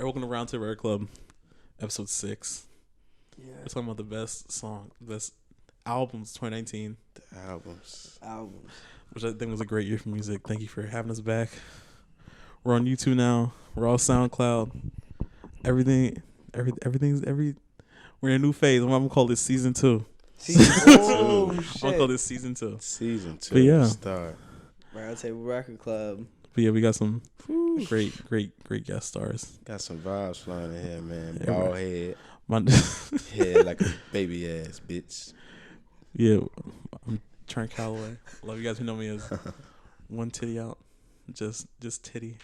Welcome to Round Table Air Club, episode 6. Yeah. We're talking about the best albums 2019. The albums. Which I think was a great year for music. Thank you for having us back. We're on YouTube now. We're all SoundCloud. We're in a new phase. I'm gonna call this season 2. Oh, shit. I'm gonna call this season 2. Season 2. But yeah. Start. Round Table Record Club. But yeah, we got some great guest stars. Got some vibes flying in here, man. Yeah, Bald right. head. Head like a baby ass bitch. Yeah, I'm Trent Calloway. A lot of you guys who know me as one titty out. Just titty.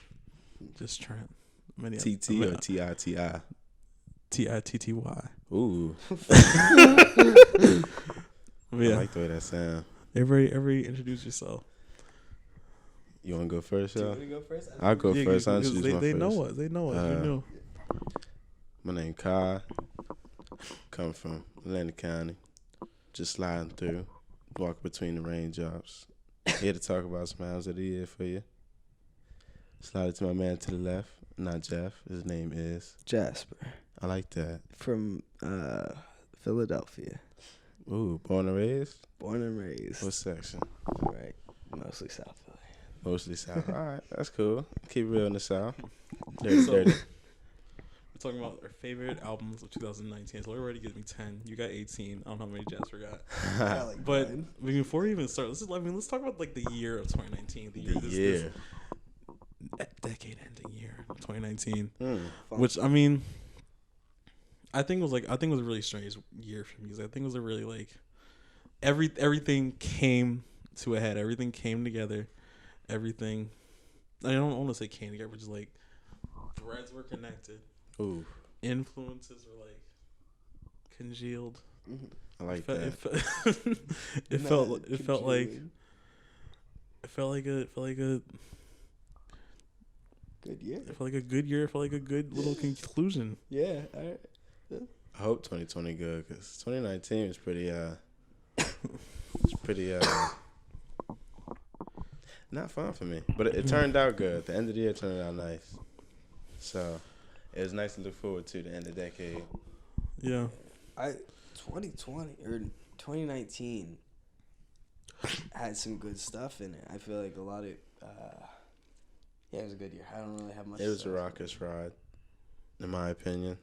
Just Trent. TT or TITI? TITTY. Ooh. Yeah. I like the way that sound. Everybody introduce yourself. You want to go first, Do you y'all? want to go first? I'll go first. I'll introduce They my know first. us. They know us. You know. My name Kai. Come from Atlantic County. Just sliding through. Walk between the raindrops. Here to talk about some albums of the year for you. Slide it to my man to the left. Not Jeff. His name is Jasper I like that. from Philadelphia. Ooh, born and raised? Born and raised. What section? Right. Mostly South Philly. Mostly South. All right, that's cool. Keep it real in the South. So, Dirty. we're talking about our favorite albums of 2019. So already gives me 10. You got 18. I don't know how many Jasper got. But before we even start, let's talk about like the year of 2019. This decade-ending year of 2019. Which I mean, I think was a really strange year for music. I think it was a really like everything came to a head. Everything came together. Everything. I don't want to say came together, but just like threads were connected. Ooh, Influences were like congealed. I like It that. felt like a Good year. It felt like a good year. It felt like a good little conclusion. Yeah. All right. I hope 2020 good because 2019 was pretty not fun for me, but it turned out good. The end of the year turned out nice, so it was nice to look forward to the end of the decade. Yeah. 2020 or 2019 had some good stuff in it. I feel like a lot of it was a good year. I don't really have much. It was a raucous ride, in my opinion.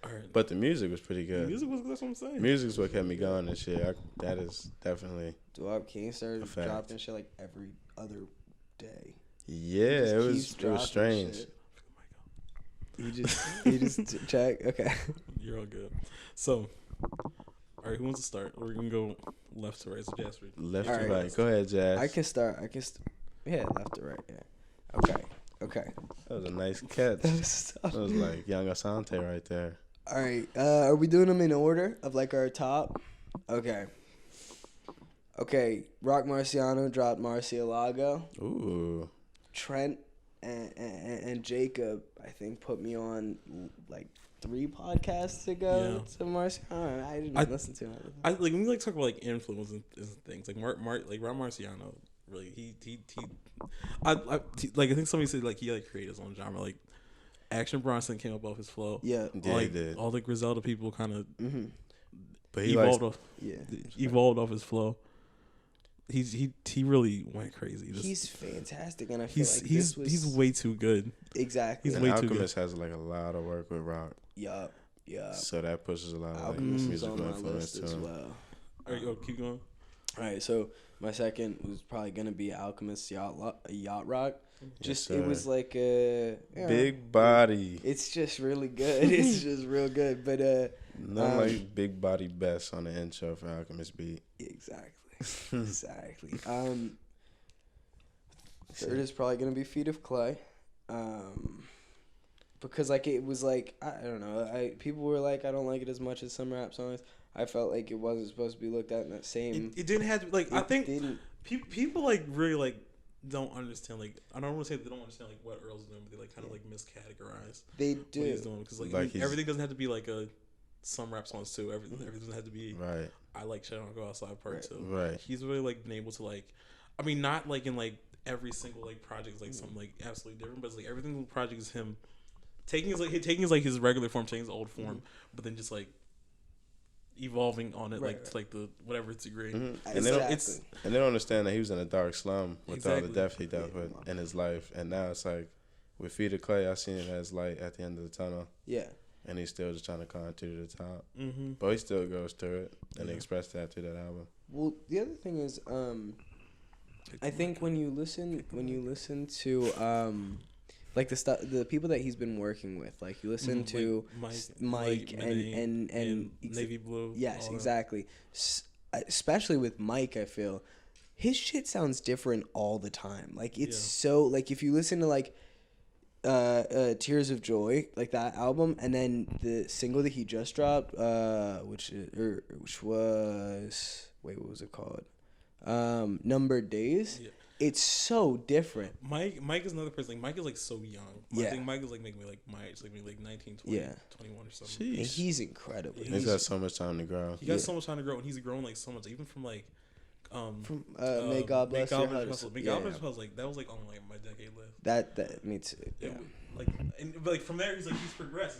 All right. But the music was pretty The good. music was. That's what I'm saying. Music's what kept me going this year. That is definitely. Dwarf King started A fact. dropping shit like every other day. Yeah, He it keeps was dropping strange. shit. He just check. Okay. You're all good. So, all right, who wants to start? We're gonna go left to right. So Jasper. Left All to right. right. Go ahead, Jazz. I can start. Yeah, left to right. Yeah. Okay. That was a nice catch. That was tough. That was like Young Asante right there. All right. Are we doing them in order of like our top? Okay. Rock Marciano dropped Marcialago. Ooh. Trent and Jacob, I think, put me on like 3 podcasts ago to Marciano. I didn't listen to him. I like when we like talk about like influence and things like Rock Marciano. Really, I think somebody said like he like created his own genre. Like Action Bronson came up off his flow. Yeah. He did. All the Griselda people kind of But he evolved off his flow. He really went crazy. He's fantastic, and I feel he's way too good. Exactly. He's And way too good. Alchemist has like a lot of work with rock. Yeah. So that pushes a lot of like, Alchemist is musical on my influence list to as him. well. All right, go keep going. All right, so my second was probably gonna be Alchemist Yacht Rock. Yes, It was like a big body. It's just really good. It's just real good. But Not like Big Body Best on the intro for Alchemist beat. exactly. Third is probably gonna be Feet of Clay. Because like it was like I don't know. People were like I don't like it as much as some rap songs. I felt like it wasn't supposed to be looked at in that same. It didn't have to like. I think didn't. people like really like don't understand. Like I don't want to say they don't understand like what Earl's doing, but they like kind of like miscategorize. They what do. he's doing because like, everything doesn't have to be like a some rap songs too. Everything doesn't have to be right. I like Shit on Go Outside Part 2. Right. He's really like been able to like, I mean not like in like every single like project is like something like absolutely different, but it's like every single project is him taking his regular form, taking his old form, but then just like evolving on it to like the whatever degree. And they don't understand that he was in a dark slum with all the death he dealt with in his life, and now it's like with Feet of Clay, I seen it as light at the end of the tunnel. Yeah. And he's still just trying to climb to the top, but he still goes through it, and he expressed that through that album. Well, the other thing is, I think when you listen to like the people that he's been working with, like you listen to Mike and Navy Blue. Yes, exactly. Especially with Mike, I feel his shit sounds different all the time. Like it's so like if you listen to like Tears of Joy, like that album, and then the single that he just dropped, which was what was it called? Numbered Days. Yeah. It's so different. Mike is another person. Like, Mike is like so young. I think Mike is like making me like my age, like maybe like 19, 20, 21 or something. And he's incredible. He's got so much time to grow. He got so much time to grow, and he's grown like so much, even from like May God Bless Your Hustle. May God Bless Your Hustle. Like that was like on like my decade list. That me too. Yeah. But like from there, he's progressed.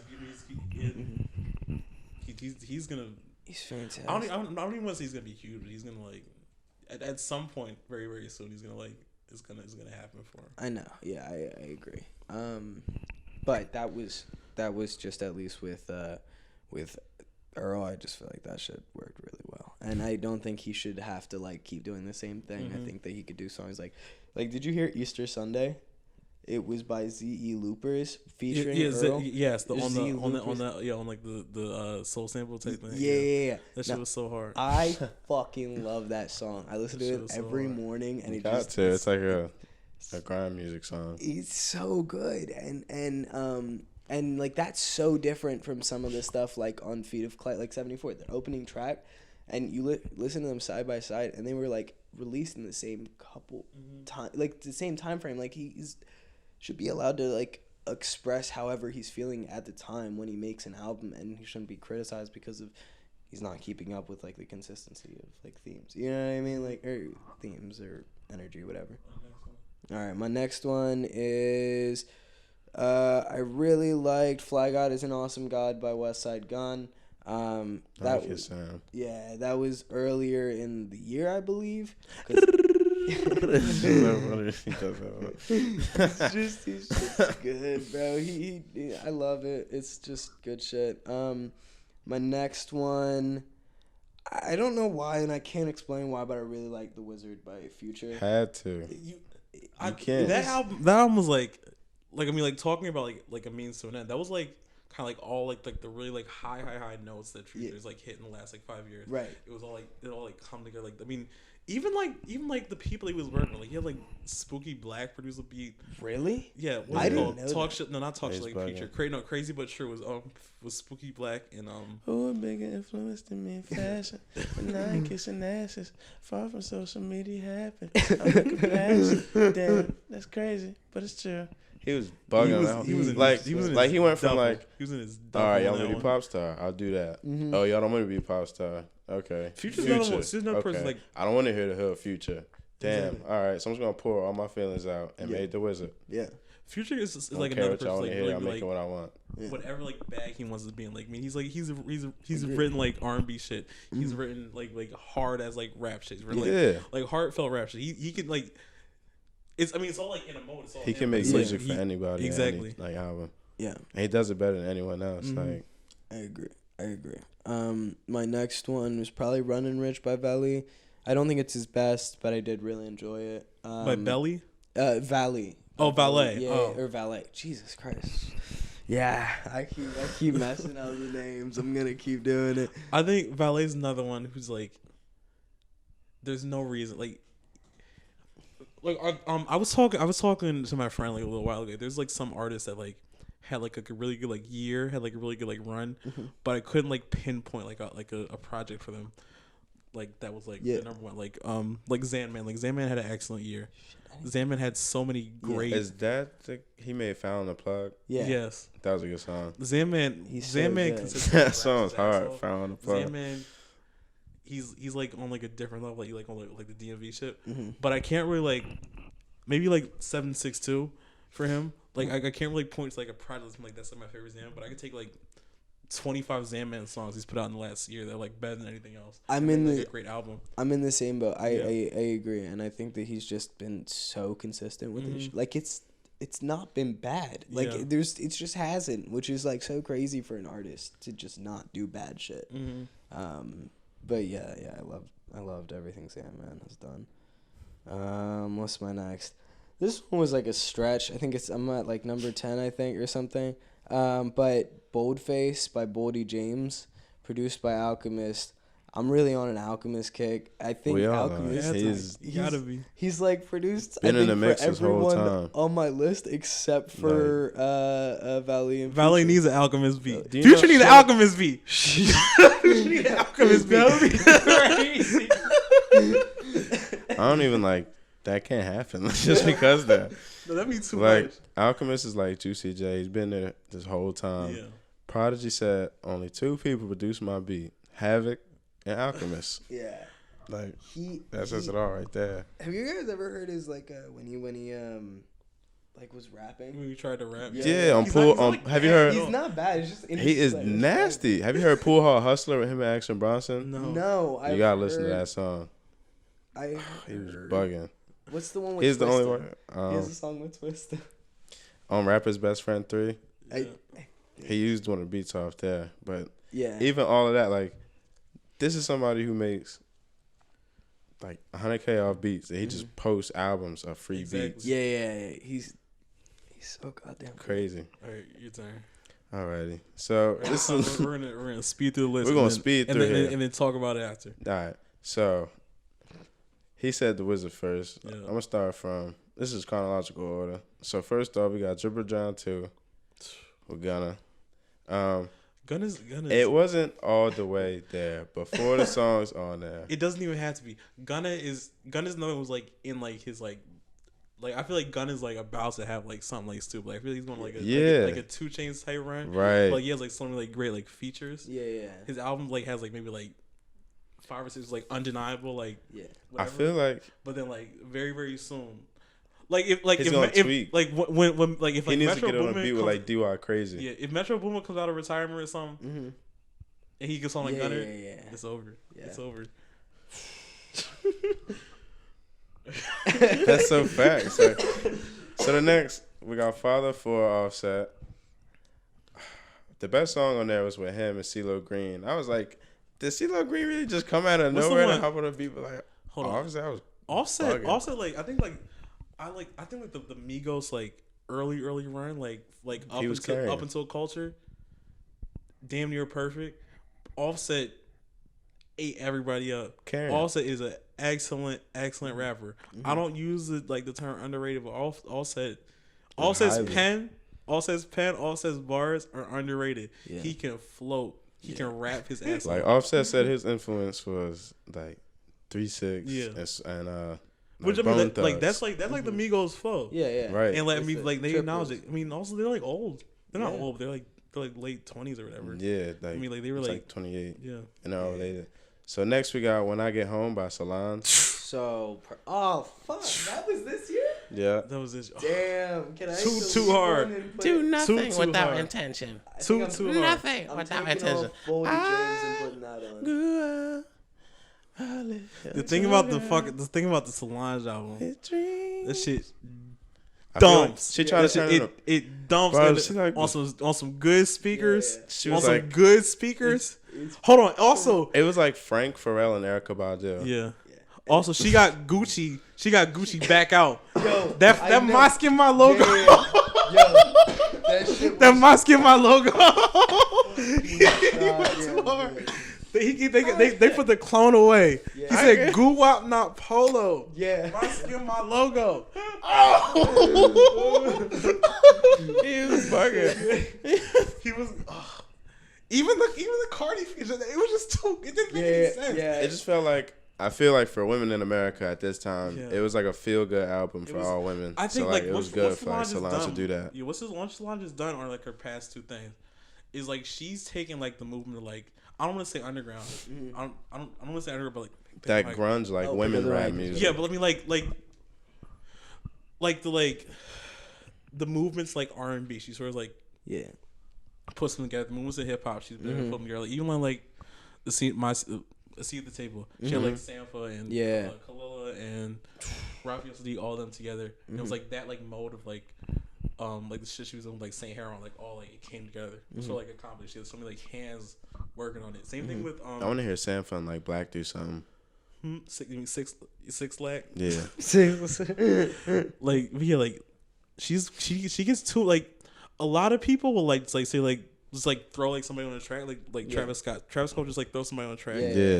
He's gonna. He's fantastic. I don't even want to say he's gonna be huge, but he's gonna like. At some point, very very soon, he's gonna like it's gonna happen for him. I know. Yeah, I agree. But that was just at least with Earl. I just feel like that shit worked really well, and I don't think he should have to like keep doing the same thing. I think that he could do songs like did you hear Easter Sunday? It was by Z.E. Loopers featuring Earl. Yes, on like the soul sample type thing. Yeah. That shit was so hard. I fucking love that song. I listen to it every morning, and it's like a grime music song. It's so good, and like that's so different from some of the stuff like on Feet of Clay, like 74, the opening track, and you listen to them side by side, and they were like released in the same couple time, like the same time frame. Like he's should be allowed to like express however he's feeling at the time when he makes an album, and he shouldn't be criticized because of he's not keeping up with like the consistency of like themes. You know what I mean? Like or themes or energy, whatever. All right, my next one is I really liked Fly God is an Awesome God by West Side Gun. That was that was earlier in the year, I believe. It's just good, bro. He I love it. It's just good shit. My next one, I don't know why, and I can't explain why, but I really like The Wizard by Future. Had to. I can't. That album was like I mean, like talking about like a means to an end. That was like kind of like all like the really like high notes that Future's like hit in the last like 5 years. Right. It was all like come together. Like I mean. Even like the people he was working with, like he had like Spooky Black produce a beat. Really? Yeah. I didn't know Talk Shit. No, not Talk Shit. Like Future. Crazy but True was Spooky Black and Who a bigger influence than me in fashion? When I ain't kissing asses, far from social media happen. I'm looking past. Damn, that's crazy, but it's true. He was bugging. He went from like he was in his. All right, y'all want to be pop star? I'll do that. Mm-hmm. Oh, y'all don't want to be pop star? Okay. Future's no person like. I don't want to hear the hood Future. Damn. Exactly. All right, so I'm just gonna pour all my feelings out and made The Wizard. Yeah. Future is like another person. Like, really, I'm making what I want. Yeah. Whatever like bag he wants to be in. Like I mean, he's written like R&B shit. He's written like hard as like rap shit. He's written, like heartfelt rap shit. He can like. It's all like in a mode. He can make music for anybody. Exactly. Like album. Yeah. And he does it better than anyone else. Mm-hmm. Like. I agree. My next one was probably Runnin' Rich by Valley. I don't think it's his best, but I did really enjoy it. By Belly? Valley. Oh, Valet. Yeah, or Valet. Jesus Christ. Yeah, I keep messing up the names. I'm gonna keep doing it. I think Valet's another one who's like, there's no reason like I was talking to my friend like a little while ago. There's like some artists that like had like a really good like year, had like a really good like run, but I couldn't like pinpoint like a project for them, like that was like the number one. Like Zanman. Like Zanman had an excellent year. Zanman had so many great. Is that he made Found the Plug? Yeah. Yes. That was a good song. Zanman. That song's hard. Found the Plug. Zanman. He's like on like a different level, like on like the DMV shit. But I can't really like maybe like 762 for him. Like I can't really point to like a project like that's like my favorite Zam, but I could take like 25 Zam songs he's put out in the last year. They're like better than anything else. I'm in like a great album. I'm in the same boat. I agree, and I think that he's just been so consistent with it. Like it's not been bad. Like it just hasn't, which is like so crazy for an artist to just not do bad shit. But yeah, I loved everything Sam Man has done. What's my next? This one was like a stretch. I think I'm at like number 10, I think, or something. But Boldface by Boldy James, produced by Alchemist. I'm really on an Alchemist kick. I think Alchemist gotta be. He's like produced been in the mix this whole time on my list except for Valley and Future. Valley needs an Alchemist beat. Future needs an Alchemist beat. Future needs an Alchemist beat. That would be crazy. I don't even like that. Can't happen just because that. No, that'd be too like much. Alchemist is like Juicy J. He's been there this whole time. Yeah. Prodigy said only 2 people produced my beat: Havoc and Alchemist. Yeah. Like that says it all right there. Have you guys ever heard his like when he like was rapping? When we tried to rap. Yeah, on Pool. Have you heard? He's not bad. It's just he is nasty. Have you heard Pool Hall Hustler with him and Action Bronson? No. You gotta listen to that song. He was bugging. What's the one with He's Twista? the only one. He has a song with Twista. On Rapper's Best Friend 3. Yeah. He used one of the beats off there. But yeah, even all of that, like, this is somebody who makes like 100K off beats, and he just posts albums of free beats. Yeah. He's so goddamn crazy. All right, your turn. Alrighty, so this is we're gonna speed through the list. We're gonna speed through it and then talk about it after. All right, so he said the Wizard first. Yeah. I'm gonna start from, this is chronological order. So first off, we got Dripper John 2 with Gunna. Gunna is. It wasn't all the way there before the songs on there. It doesn't even have to be. Gunna's another one was like in like his like I feel like Gunna's like about to have like something like stupid. Like I feel like he's going like a 2 Chainz type run. Right. But like he has like so many like great like features. Yeah. His album like has like maybe like 5 or 6 like undeniable like. Yeah. Whatever. I feel like. But then like very very soon. Like if like he's if, gonna if tweak. like when like if he like needs Metro to get on a Boomin beat with like DY Crazy. Yeah, if Metro Boomin comes out of retirement or something, and he gets on like Gunna, it's over. Yeah. It's over. That's so facts. So the next we got Father for Offset. The best song on there was with him and CeeLo Green. I was like, did CeeLo Green really just come out of nowhere and hop on a beat? Like, hold on, Offset was Offset like I think the Migos like early run like up until Culture, damn near perfect. Offset ate everybody up. Offset is an excellent rapper. I don't use the term underrated, but Offset's pen, Offset's bars are underrated. Yeah. He can float. He can rap his ass like off. Offset said his influence was like 3 6 and which I mean, that's like the Migos flow. Yeah. Right. And they acknowledge it. I mean, also they're like old. They're not old. They're like late 20s or whatever. Yeah. Like, I mean, like they were like 28. Yeah. And they're all related. So next we got When I Get Home by Solange. Oh fuck! That was this year. Yeah. That was this. Damn. Can I too hard. Do nothing too without hard. intention. Too hard. Nothing I'm without taking intention. off Boldy James and putting that on. The thing about the Solange album, that shit dumps. She tried to turn it dumps on some good speakers. Yeah. She was on some good speakers. Hold on. Also, it was like Frank Pharrell and Erykah Badu. Yeah. Also, she got Gucci. She got Gucci back out. Yo, that my skin, my logo. Yeah. Yo, that shit. That my skin, my logo. They put the clone away. Yeah. He said, "Goo wop, not polo." Yeah. My skin, my logo. He was bugging. He was. Even the Cardi feature, it was just too. It didn't make any sense. Yeah. It just felt like, I feel like for women in America at this time, it was like a feel good album for all women. I think so it was good for Solange to do that. Yeah, what Solange has done are like her past 2 things. Is like she's taken like the movement of like, I don't want to say underground. I don't want to say underground, but like that grunge women rap music. Yeah, but I mean like the movements like R&B. She sort of like puts them together. The movements of hip hop. She's been putting them together. Like, even like a seat at the table. She had like Sampha and Kalila and Raphael Sadiq, all of them together. And it was like that like mode of like the shit she was doing, like Saint Heron, like all like it came together. It was like accomplished. She had so many like hands working on it. Same thing with I want to hear Sampha and like Black do something. Six Lack. Yeah. Like she gets too like a lot of people will like say like just like throw like somebody on the track like Travis Scott. Travis Scott just like throw somebody on the track.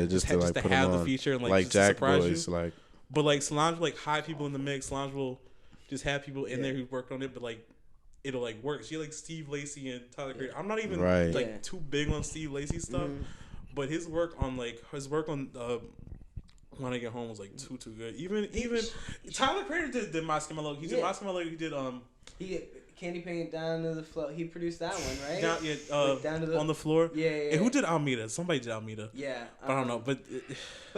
Just to like put have them the on. feature and like just Jack surprise Boys, you. like. But like Solange will like hide people in the mix. Solange will just have people in there who worked on it, but like it'll like work. She like Steve Lacy and Tyler Creator. I'm not even like too big on Steve Lacy stuff, but his work on When I Get Home was like too good. Even Tyler Creator did My Skin My Logo. He did My Skin My Logo. He did Candy Paint Down to the Floor. He produced that one, right? Down to the on the floor. Yeah. And who did Almeida? Somebody did Almeida. Yeah. I don't know, but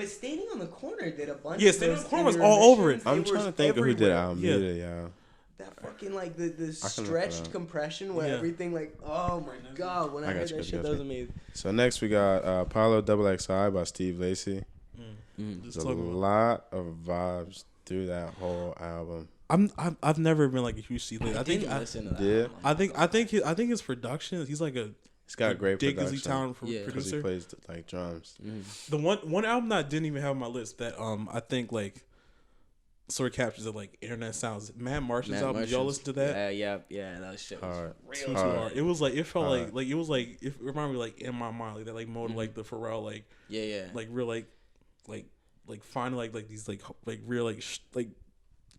Standing on the Corner did a bunch. Yeah, Standing on the Corner was all over it. I'm trying to think of who did Almeida, y'all. That fucking like the stretched compression where everything like, oh my god, when I heard that shit, that was amazing. So next we got Apollo XXI by Steve Lacy. There's a lot of vibes through that whole album. I've never been like a huge Steve Lacy. I think his production. He's like He's got great production. Ridiculously talented producer. He plays like drums. The one album that I didn't even have on my list that I think like sort of captures it like internet sounds. Matt Martian's album. Did y'all listen to that? Yeah. That was shit. Too hard. It was like it felt like it was like it reminded me like in my mind like that like mode like the Pharrell like like real like finding like these like real like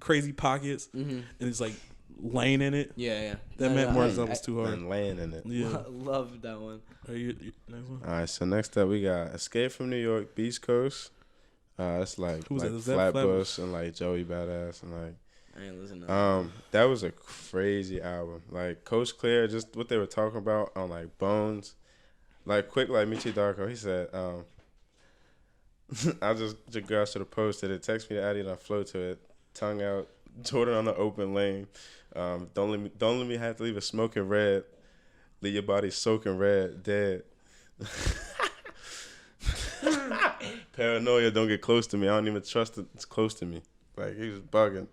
crazy pockets and it's like laying in it. That Matt Martian's album was too hard. And laying in it. Loved that one. Are you next one? All right, so next up we got Escape from New York, Beast Coast. It's like Flatbush and like Joey Badass and like I ain't listening to that. That was a crazy album. Like Coach Clear, just what they were talking about on like Bones. Like quick like Michi Darko, he said, I just girl should have posted it. Text me to Addy and I flow to it. Tongue out, Jordan on the open lane. Don't let me have to leave a smoking red. Leave your body soaking red, dead. Paranoia, don't get close to me. I don't even trust it's close to me. Like, he was bugging.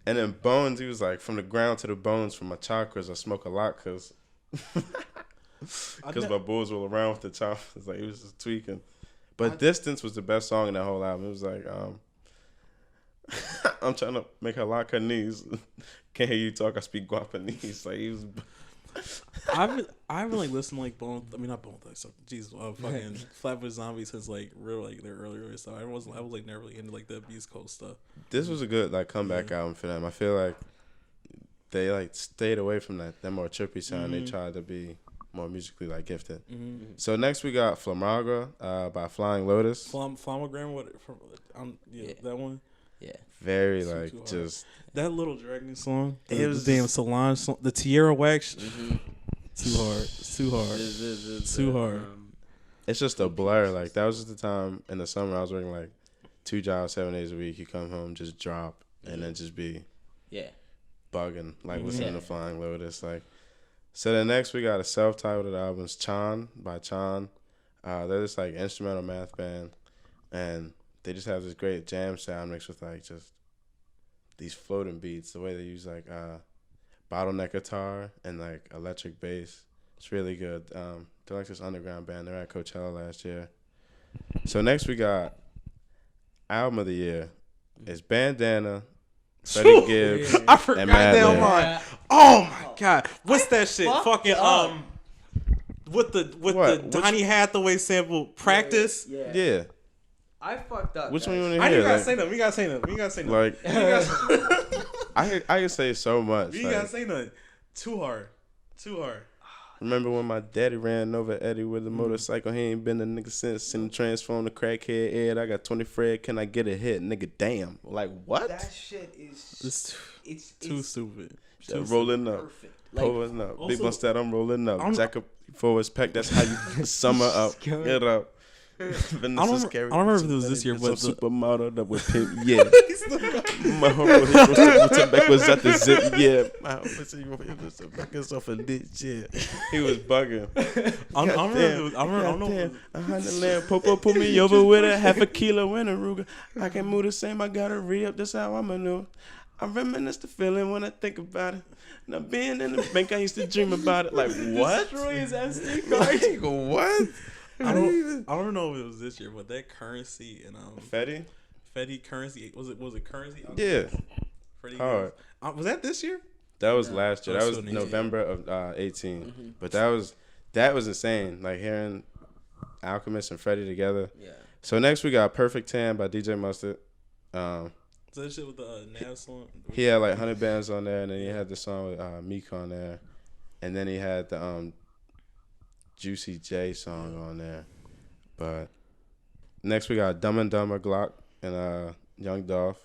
And then Bones, he was like, from the ground to the bones, from my chakras, I smoke a lot because my boys roll around with the chakras. Like, he was just tweaking. But Distance was the best song in that whole album. It was like, I'm trying to make her lock her knees. Can't hear you talk, I speak Guapanese. Like, he was... I haven't like listened to like Bone. I mean not Bone Thugs. Fucking Flatbush Zombies since like real like their earlier stuff. I was like never really into like the East Coast stuff. This was a good like comeback album for them. I feel like they like stayed away from that more trippy sound. They tried to be more musically like gifted. So next we got Flamagra by Flying Lotus. Flamagram, that one. Yeah. Very like just that little Dragon song. It was the damn Solange song. The Tierra Wax. Too hard. It's too hard. Too hard. It's just a blur. Like that was just the time in the summer I was working like 2 jobs 7 days a week. You come home, just drop, and then just be bugging like listening to Flying Lotus. Like so. Then next we got a self-titled album, Chan by Chan. They're just like instrumental math band, and they just have this great jam sound mixed with like just these floating beats. The way they use like bottleneck guitar and like electric bass. It's really good. They're like this underground band. They're at Coachella last year. So next we got album of the year. It's Bandana, Freddie Gibbs, I forgot that line. Oh my god, what's that shit? Fucking with the Donny Hathaway sample, Practice. Yeah. I fucked up. Which one you want to hear? I ain't gotta say nothing. We gotta say nothing. Like, I can say so much. You gotta say nothing. Too hard. Remember when my daddy ran over Eddie with a motorcycle? He ain't been a nigga since. And transformed to crackhead Ed. I got 20 Fred. Can I get a hit? Nigga, damn. Like, what? That shit is... It's too stupid. Rolling up. Pulling up. Big Mustad, I'm rolling up. Jack up for his pack. That's how you sum her up. Get up. Vanessa Scary. I don't remember if it was this year, but supermodel that with pimp. Yeah. My homie was at the zip. Yeah. My homie was back off a ditch. Yeah. He was bugging. I don't know. 100 land. Popo put me over with a half a kilo in a Ruger. I can move the same. I gotta re-up. That's how I maneuver. I reminisce the feeling when I think about it. Now being in the bank, I used to dream about it. Like what? Destroy his SD card. Like, what? I don't know if it was this year, but that Currency and Fetty Currency was it Currency? Yeah. Freddie Hard. was that this year? That was last year. That was so neat. November of 18. But that was insane. Like hearing Alchemist and Freddie together. Yeah. So next we got Perfect 10 by DJ Mustard. So that shit with the Nav song. He had like 100 bands on there, and then he had the song with Meek on there, and then he had the Juicy J song on there. But next we got Dumb and Dumber, Glock, and Young Dolph.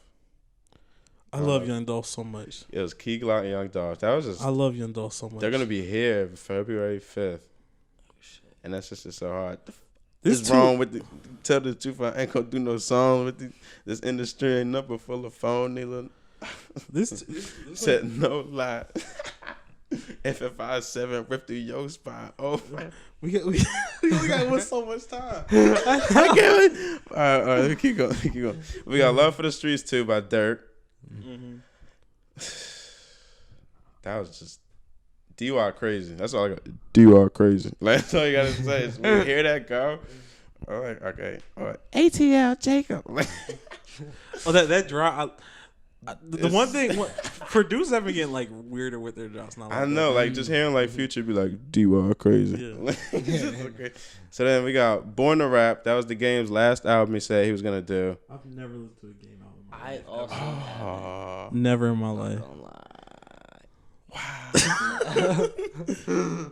I love Young Dolph so much. It was Key Glock and Young Dolph. That was just. I love Young Dolph so much. They're gonna be here February 5th, and that's just so hard. This wrong with tell the truth. I ain't gonna do no song with this industry. Ain't nothing full of phone nigga. This Said no lie. FFI7 ripped through your spine. Oh, we only got so much time. I can't wait. All right, keep going. We got Love for the Streets too by Dirk. Mm-hmm. That was just DY crazy. That's all I got. DY crazy. Like, that's all you gotta say. Is when you hear that go, all right, okay, all right. ATL Jacob. Oh, that drop. The one thing, producers have been getting like weirder with their drops. Not like I know, like just hearing like Future be like DY crazy. Yeah. Okay. So then we got Born to Rap. That was the Game's last album he said he was gonna do. I've never listened to a Game album. I also haven't. Never in my life. Don't lie.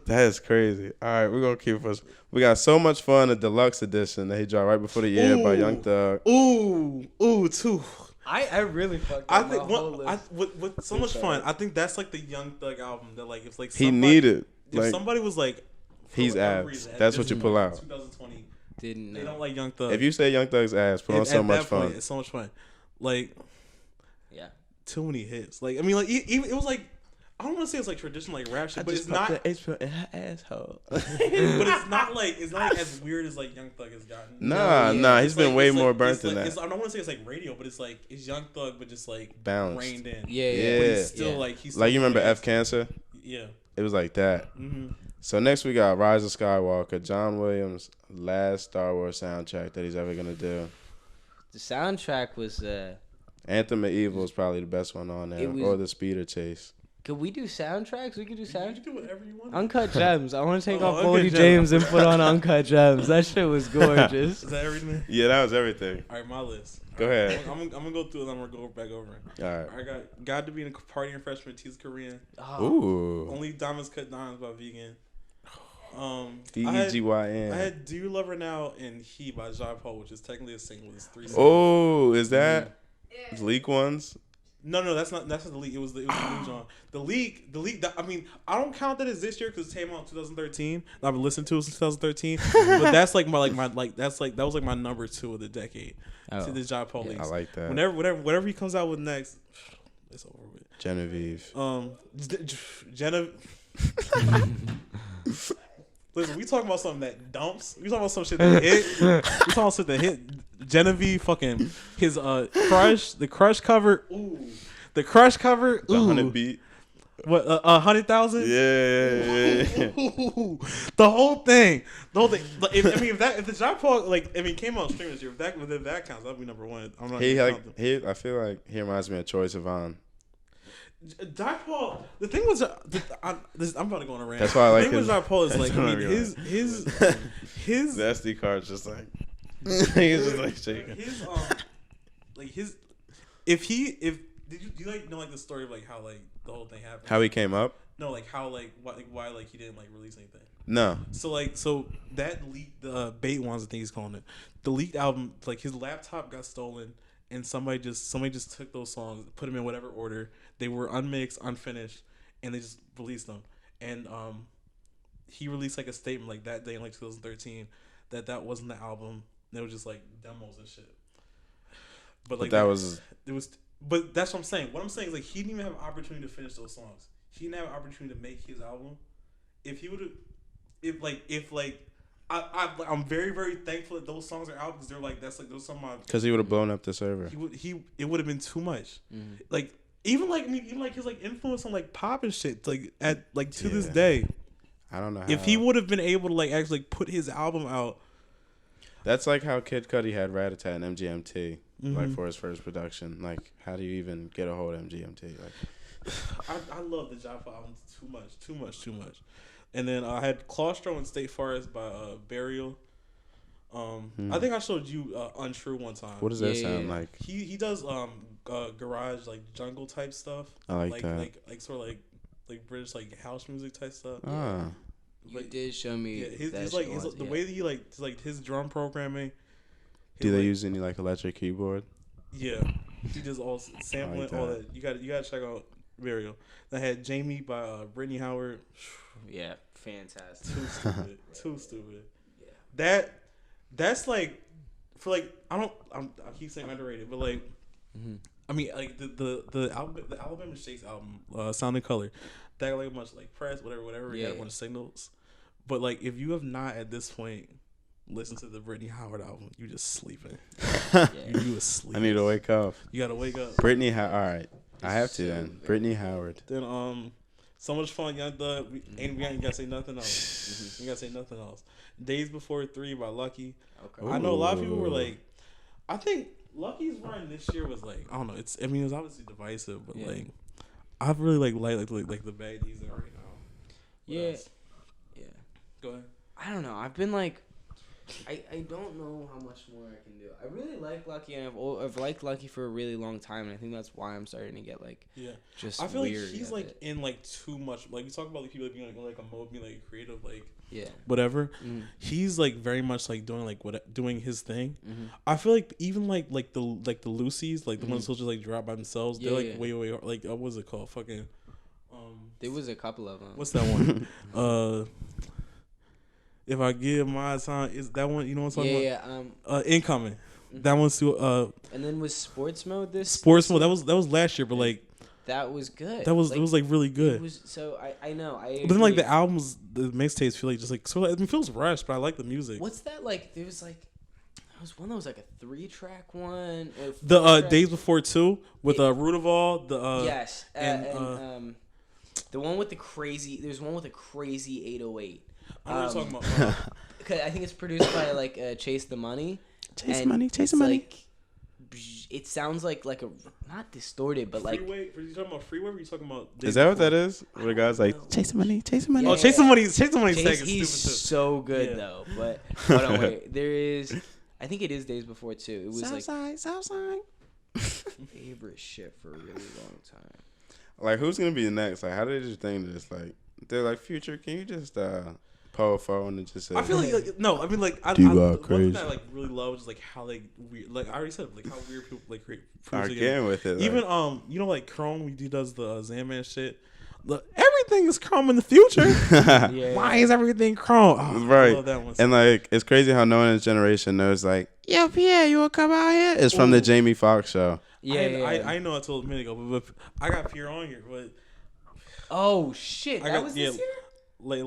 That is crazy. All right, we're gonna keep us. We got So Much Fun, a deluxe edition that he dropped right before the year by Young Thug. Ooh, too. I really fucked up I think my whole list. with So Much Fun, I think that's like the Young Thug album that like if like He somebody, needed. if Like somebody was like he's abs. That's what you pull out. 2020. Didn't know. They don't like Young Thug. If you say Young Thug's ass, put on So at Much that point, Fun. it's So Much Fun. Like Yeah. too many hits. Like I mean, like even it was like I don't want to say it's like traditional like rap shit, but it's not. Asshole. But it's not like as weird as like Young Thug has gotten. Nah. He's been way more burnt than than that. that. I don't want to say it's like radio, but it's like it's Young Thug, but just like Bounced. reined in. Yeah. But he's still like he's Like you still remember like, F Cancer? Yeah. It was like that. Mm-hmm. So next we got Rise of Skywalker, John Williams' last Star Wars soundtrack that he's ever gonna do. The soundtrack was Anthem of Evil is probably the best one on there, or the Speeder Chase. could we do soundtracks? We could do You soundtracks. can do whatever you want. Uncut Gems. I want to take off Uncut Bodie Gems. James and put on Uncut Gems. That shit was gorgeous. Is that everything? Yeah, that was everything. All right, my list. Go ahead. I'm gonna go through it. And I'm gonna go back over it. All right. I got God to Be in a Party and Freshman. Tease Korean. Ooh. Only Diamonds Cut Diamonds by Vegan. DEGYN. I had Do You Love Her Now and He by Ja Paul, which is technically a single. It's 3 songs. Oh, is that leak ones? No, that's not. That's not the leak. It was the new John. The leak. I mean, I don't count that as this year because it came out in 2013. I've been listening to it since 2013. But that's like that was like my number 2 of the decade. Oh. To the Ja Paul leaks. I like that. Whatever he comes out with next, it's over with. Genevieve. Listen, we talking about something that dumps. We talking about some shit that hit. We talking about something that hit. Genevieve, fucking his Crush, the Crush cover. Ooh, the Crush cover. The Ooh, 100 beat. What 100,000? Yeah. The whole thing. Like, if the Ja Paul came out streaming this year, if that counts, that'd be number 1. I'm not. I feel like he reminds me of Troye Sivan. Ja Paul. The thing was, I'm about to go on a rant. That's why I like the thing with Ja Paul is like, I mean, his the SD card's just like he's just like shaking. If did you like know like the story of like how like the whole thing happened? How he came up? No, like how why like he didn't like release anything. No. So that leaked the Bait Ones, I think he's calling it. The leaked album, like his laptop got stolen and somebody just took those songs, put them in whatever order. They were unmixed, unfinished, and they just released them. And he released like a statement like that day in like 2013 that wasn't the album And it was just like demos and shit. But like But that's what I'm saying. What I'm saying is like he didn't even have an opportunity to finish those songs. He didn't have an opportunity to make his album. If he would have, I'm very, very thankful that those songs are out because they're like those some of my. Because he would have blown up the server. It would have been too much. Like even his like influence on like pop and shit. Like to this day, I don't know. If he would have been able to like actually put his album out. That's like how Kid Cudi had Rat-a-Tat and MGMT, like for his first production. Like, how do you even get a hold of MGMT? Like, I love the Joppa album too much. And then I had Claustro and State Forest by Burial. I think I showed you Untrue one time. What does that sound like? He does garage like jungle type stuff. I like that. Like sort of like British like house music type stuff. Ah. You did show me. Yeah, the way that he like his drum programming. Do they use any like electric keyboard? Yeah, he does all sampling, all that. You got to check out Burial. I had Jamie by Brittany Howard. Yeah, fantastic. Too stupid. Yeah. That's like for like I keep saying underrated, but like I mean like the Alabama Shakes album, Sound and Color. That like a bunch of like press, whatever. You got a bunch of signals. But like if you have not at this point listened to the Brittany Howard album, you just sleeping. You asleep. I need to wake up. You gotta wake up. Brittany Howard. All right, I have to then. Brittany Howard. Then So Much Fun, Young Thug. You gotta say nothing else. You gotta say nothing else. Days Before 3 by Lucky. Okay. I know a lot of people were like, I think Lucky's run this year was like, I don't know. It was obviously divisive, but like. I really like the bag he's in right now. Yeah. Go ahead. I don't know. I've been like, I don't know how much more I can do. I really like Lucky, and I've liked Lucky for a really long time, and I think that's why I'm starting to get like just. I feel like weird he's like in like too much. Like we talk about like people being like a mode, being like creative, like whatever. He's like very much like doing like doing his thing. I feel like even like the Lucy's, like the ones who just like drop by themselves, they're like way like what was it called? Fucking. There was a couple of them. What's that one? If I give my time, is that one? You know what I'm talking about? Incoming. That one's too. And then was Sports Mode this? Sports Mode. That was last year, but like. That was good. It was like really good. It was so I know. But then like the albums, the mixtapes feel like just like sort of. It feels rushed, but I like the music. What's that like? There was like. There was one that was like a 3-track one. The Days Before 2 with Rudival. Yes. And the one with the crazy. There's one with a crazy 808. I know what you're talking about. Cause I think it's produced by like Chase the Money. Chase the Money. Like, it sounds like a not distorted, but like. Freeway? Are you talking about Freeway? Or are you talking about? Is that what that is? Where the guy's like chase the money. Yeah, oh, Chase the Money. Chase the Money. He's so good though. But hold on, wait. There is. I think it is Days Before 2. It was Southside. Favorite shit for a really long time. Like who's gonna be the next? Like how did you think this? Like they're like Future. Can you just pull a phone and just say? I feel like no. I mean like I crazy. One thing I like really love is like how like weird. Like I already said like how weird people like create. I can with it. Even you know like Chrome when he does the Zandman shit. Look, everything is Chrome in the future. Why is everything Chrome? Oh, right. I love that one. And like it's crazy how no one in his generation knows like, yo, Pierre, you wanna come out here? It's from the Jamie Foxx show. I know I told a minute ago, but I got Pierre on here, but oh shit, that was this year? Like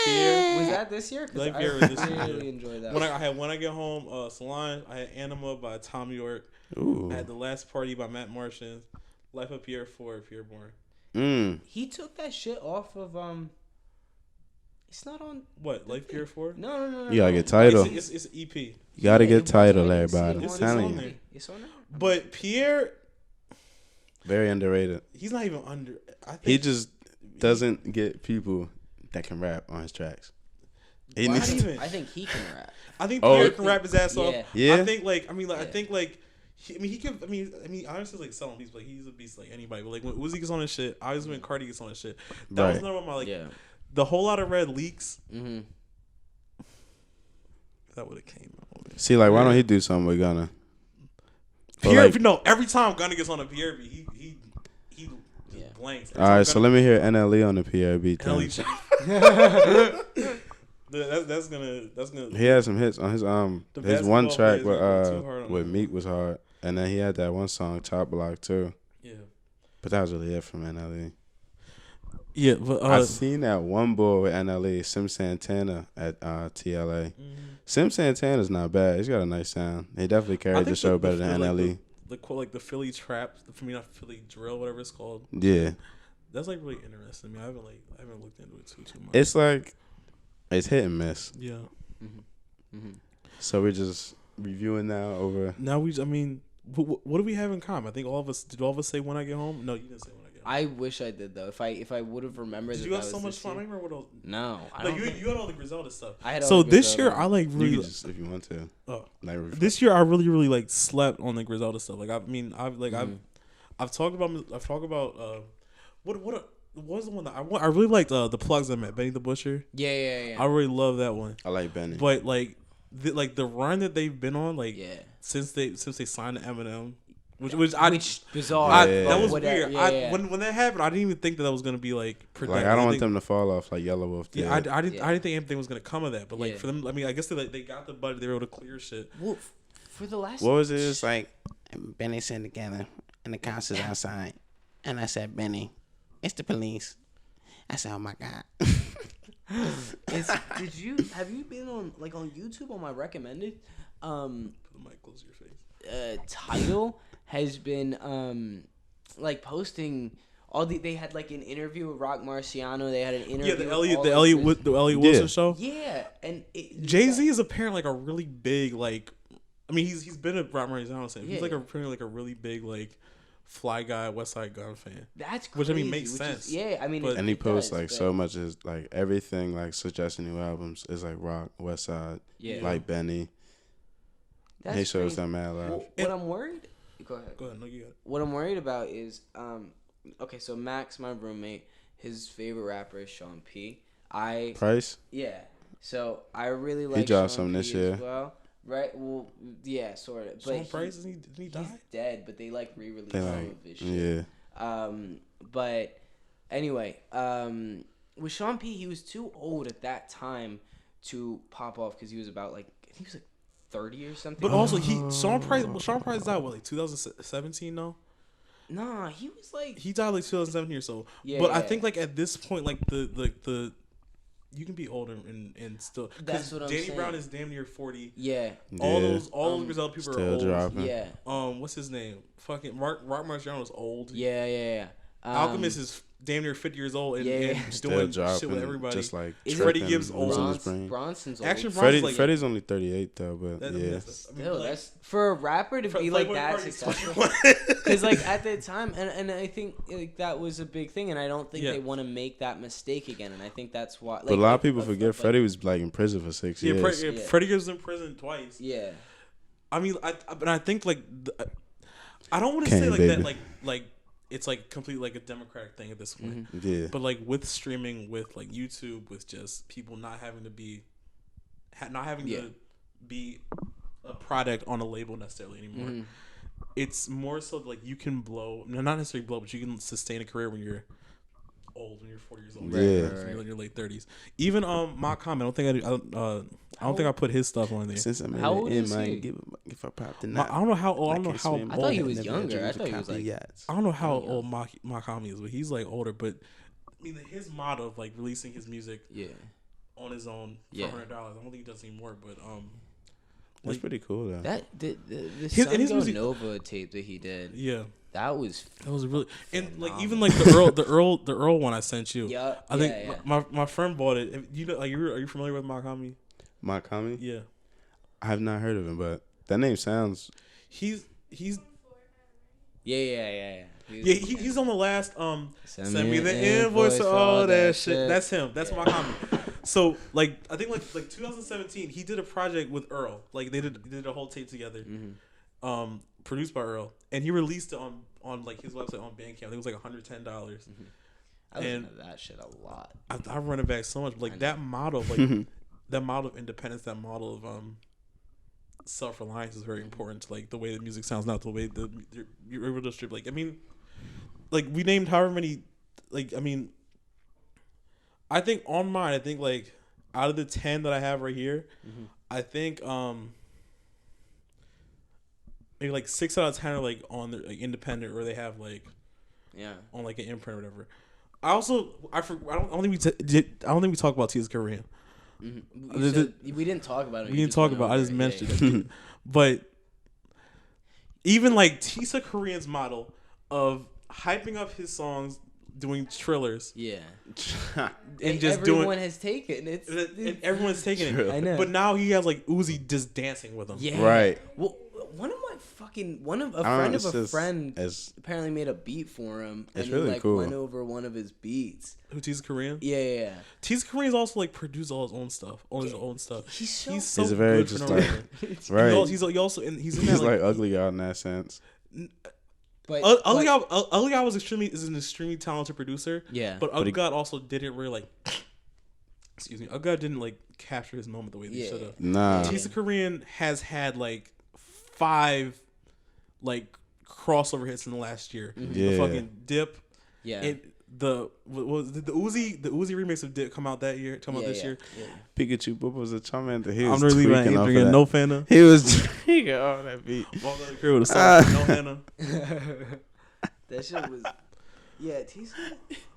Pierre. Was that this year? Like Pierre was this year. I really enjoyed that. When I Get Home, Solange. I had Anima by Tom York. Ooh. I had The Last Party by Matt Martian. Life of Pierre 4, Pierre Bourne. He took that shit off of It's not on what Life Pierre 4. No. You gotta get title. It's EP. You gotta get title, everybody. It's on there. It's on there. But Pierre, very underrated. He's not even under. I think he just doesn't get people that can rap on his tracks. I think he can rap. I think Pierre can rap his ass off. Yeah. I think he can. Honestly, like selling beats, like he's a beast like anybody. But like when Uzi gets on his shit, I always when Cardi gets on his shit. That was another one of my the Whole Lot of Red leaks. That would have came out. See, like why don't he do something with Gunna? Pierre, no. Every time Gunna gets on a Pierre beat, he just blanks. All right, so let me hear NLE on the Pierre beat. The That's gonna. He had some hits on his his one track with Meek was hard, and then he had that one song Top Block too. Yeah. But that was really it for NLE. Yeah, but I seen that one boy with NLE, Sim Santana at TLA. Mm-hmm. Sim Santana's not bad. He's got a nice sound. He definitely carried the show better than NLE. The Philly trap, for me, not Philly drill, whatever it's called. Yeah, that's like really interesting. I mean, I haven't looked into it too much. It's like it's hit and miss. Yeah. Mm-hmm. Mm-hmm. So we're just reviewing now over. Now I mean, what do we have in common? I think all of us say when I get home. No, you didn't say when I get home. I wish I did though. If I would have remembered. Did you have so much fun? I remember what else. No, you had all the Griselda stuff. I had so this year I like really. You just, if you want to. Oh, this year I really like slept on the Griselda stuff. Like I've talked about what was the one that I really liked the plugs I met Benny the Butcher. Yeah. I really love that one. I like Benny, but like the run that they've been on since they signed to Eminem. Which bizarre. That was weird. When that happened, I didn't even think that was gonna be like. Like I don't want them to fall off like Yellow Wolf did. Yeah, I didn't think anything was gonna come of that. But like for them, I mean, I guess they got the budget. They were able to clear shit. Well, for the last. What was it? It's like Benny sitting together and the cops is outside, and I said, Benny, it's the police. I said, oh my god. Have you been on YouTube on my recommended? Put the mic close to your face. Title has been posting all they had like an interview with Rock Marciano. They had an interview. Yeah, the Elliot Wilson show. Yeah, and Jay-Z is apparently like a really big like. I mean, he's been a Rock Marciano fan. He's apparently like a really big like Fly Guy, West Side Gun fan. That's crazy, which I mean makes sense. And he posts like so much is like everything like suggesting new albums is like Rock, West Side, like Benny. He shows them mad love. What I'm worried. Go ahead. No, you got it. What I'm worried about is, okay, so Max, my roommate, his favorite rapper is Sean P. Price? Yeah. So I really like. He dropped Sean some P this year. As well. Right. Well, yeah, sort of. Sean Price, didn't he die? He's dead, but they like re-released all of his shit. Yeah. But anyway, with Sean P, he was too old at that time to pop off because he was about like 30 or something. But also Sean Price died what, like 2017 though? Nah, he was like he died like 2017 or so. Yeah, but I think like at this point like the you can be older and still. That's what I'm saying. Danny Brown is damn near 40. Yeah. All those Griselda people still are old. Dropping. Yeah. What's his name? Fucking Rock Marciano is old. Yeah. Alchemist is damn near 50 years old and doing shit with everybody. Just like Freddie Gibbs old. Bronson's old. Action Freddie's only 38 though, but that's for a rapper to be like that successful. Because like at the time, and I think like that was a big thing, and I don't think they want to make that mistake again, and I think that's why. Like, but a lot of people forget Freddie was like in prison for 6 years. Freddie Gibbs in prison twice. Yeah. I mean, I think like I don't want to say like baby. That like. It's like completely like a democratic thing at this point. Mm-hmm. Yeah. But like with streaming, with like YouTube, with just people not having to be a product on a label necessarily anymore. Mm-hmm. It's more so like you can not necessarily blow, but you can sustain a career when you're old, when you're 40 years old. Right. You're in your late 30s. Even my comment, I don't think I put his stuff on there. Since I'm how old is he? Give a pop to I don't know how old. I thought he was younger. I thought he was like. I don't know how old Makami is, but he's like older. But I mean, his motto of like releasing his music on his own for $100. I don't think he does anymore, but that's pretty cool though. That the his music Nova tape that he did. Yeah. That was really and like even like the Earl one I sent you. Yeah, I think my friend bought it. You know, are you familiar with Makami? Makami? Yeah, I have not heard of him, but that name sounds. He's. Yeah. He's on the last send me the invoice for all that shit. That's him. That's Makami. So like I think like 2017 he did a project with Earl. Like they did a whole tape together. Mm-hmm. Produced by Earl, and he released it on like his website on Bandcamp. I think it was like $110. Mm-hmm. I listen to that shit a lot. I run it back so much, but like that model, like that model of independence, that model of self-reliance is very important to like the way the music sounds now, to the way you're able to strip. Like I mean, like we named however many. Like I mean, I think on mine, I think like out of the 10 that I have right here, I think maybe like 6 out of 10 are like on the like independent, or they have like on like an imprint or whatever. I don't think we talked about T's Korean. We didn't talk about it. We didn't talk about it. I just mentioned it. But even like Tisa Korean's model of hyping up his songs, doing trillers. Yeah. And just everyone has taken it. And everyone's taking it. I know. But now he has like Uzi just dancing with him. Yeah. Right. Well, a friend apparently made a beat for him. It's and really he, like, cool. went over one of his beats. Who, Tisa Korean? Yeah. Tisa Korean's also like produced all his own stuff. He's so he's a very good just for no like reason. right. He's also in He's that like ugly God in that sense. But Ugly God is an extremely talented producer. Yeah. But Ugly God also didn't really like. Excuse me. Ugly God didn't like capture his moment the way they should have. Nah. Tisa Korean has had like 5 like crossover hits in the last year. Yeah. The fucking Dip. Yeah. The Uzi remix of Dip come out this year. Yeah. Pikachu Bubba was a charmander. He I'm was really tweaking off of that. no Fanta. He was tweaking off that beat. Walk on the crib with a song, no Hannah. That shit was. Yeah, Tisa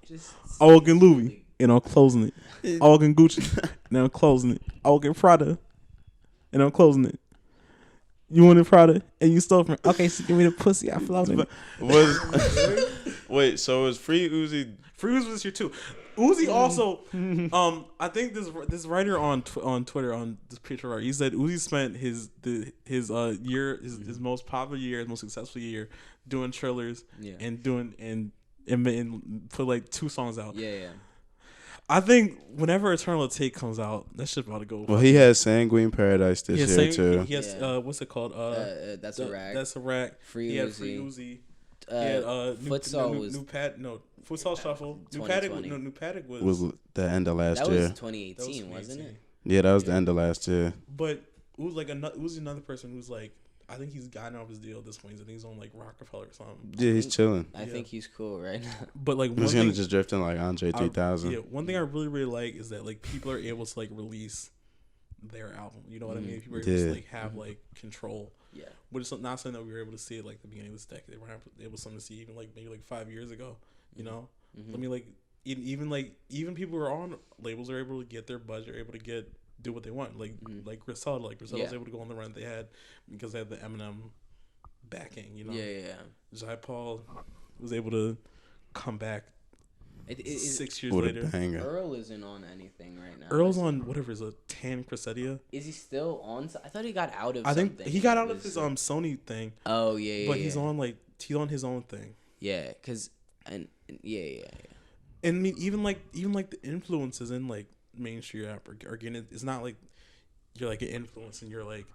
just. I'll get Louis and I'm closing it. I'll get Gucci and I'm closing it. I'll get Prada and I'm closing it. You wanted Prada and you stole from it. Okay, so give me the pussy. I floated it. Wait, so it was Free Uzi? Free Uzi was this year too. Uzi also, I think this writer on Twitter on this picture art, he said Uzi spent his most popular year, his most successful year, doing trailers and put like 2 songs out. Yeah. I think whenever Eternal Take comes out, that shit about to go. Well, he has Sanguine Paradise this year too. He has what's it called? That's a rack. That's a rack. Free he had Uzi. Free Uzi. Futsal was Futsal Shuffle. New Paddock was the end of last year. year. That was 2018, wasn't it? Yeah, that was the end of last year. But it was like another person who's like, I think he's gotten out of his deal at this point. I think he's on like Rockefeller or something. Yeah, he's chilling. I think he's cool right now. But like, he's gonna just drift in like Andre 3000. One thing I really like is that like people are able to like release their album. You know what I mean? People are able to like have like control. Yeah. Which is not something that we were able to see at like the beginning of this decade. They weren't able to see even like maybe like 5 years ago. You know? I mean, like even people who are on labels are able to get their budget, are able to do what they want. Like Griselda, was able to go on the run they had because they had the Eminem backing. You know? Yeah. Jai Paul was able to come back 6 years what later. Earl isn't on anything right now. Earl's on whatever is a Tan Cressetia. Is he still on? I thought he got out of. I think he got out of his Sony thing. Oh yeah. But he's on his own thing. Yeah, yeah. And I mean, even like the influences in like mainstream rap are getting. It's not like you're like an influence and you're like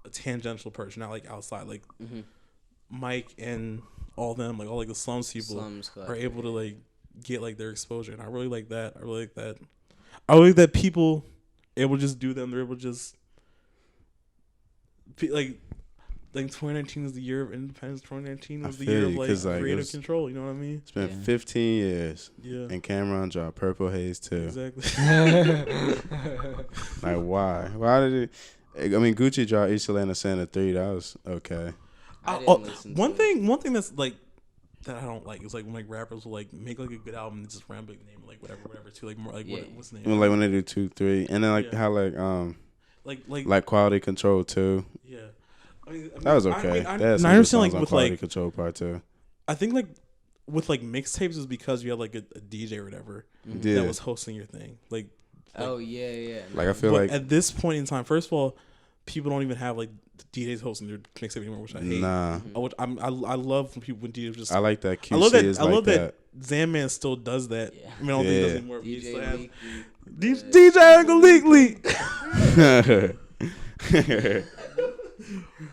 a tangential person, not like outside. Like Mike and all them, like all like the Slums people are able to like get like their exposure, and I really like that. I really like that people able to just do them. They're able to just like 2019 was the year of independence. 2019 was the year of like creative control. You know what I mean? It's been 15 years. Yeah. And Cameron dropped Purple Haze too. Exactly. Like why? Why did it? I mean, Gucci dropped East Atlanta Santa 3. That was okay. One thing that's like that I don't like is like when like rappers will like make like a good album and just random big name like whatever too like more like what's the name? Well, like when they do 2, 3, and then like how like Quality Control too. Yeah. I mean, that was okay. I understand like with Quality like Control Part 2. I think like with like mixtapes is because you had like a DJ or whatever that was hosting your thing. Like oh yeah. Like I feel like at this point in time, first of all, people don't even have like DJs hosting their mixtape anymore, which I hate. Nah. I love when DJs just. I like that. QC I love that Zanman still does that. Yeah. I mean, I don't think he does anymore. DJ DJ Leakley.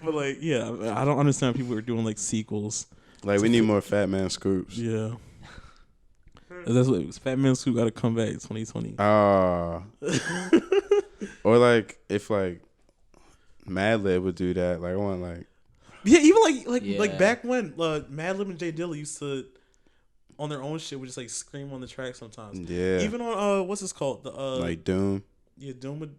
But like, yeah, I don't understand people are doing like sequels. Like we need more Fat Man Scoops. Yeah. That's what Fat Man Scoop got to come back 2020. Or like if like Madlib would do that. Like I want like even like back when Madlib and Jay Dilla used to on their own shit would just like scream on the track sometimes. Yeah. Even on what's this called? The like Doom. Yeah, Doom with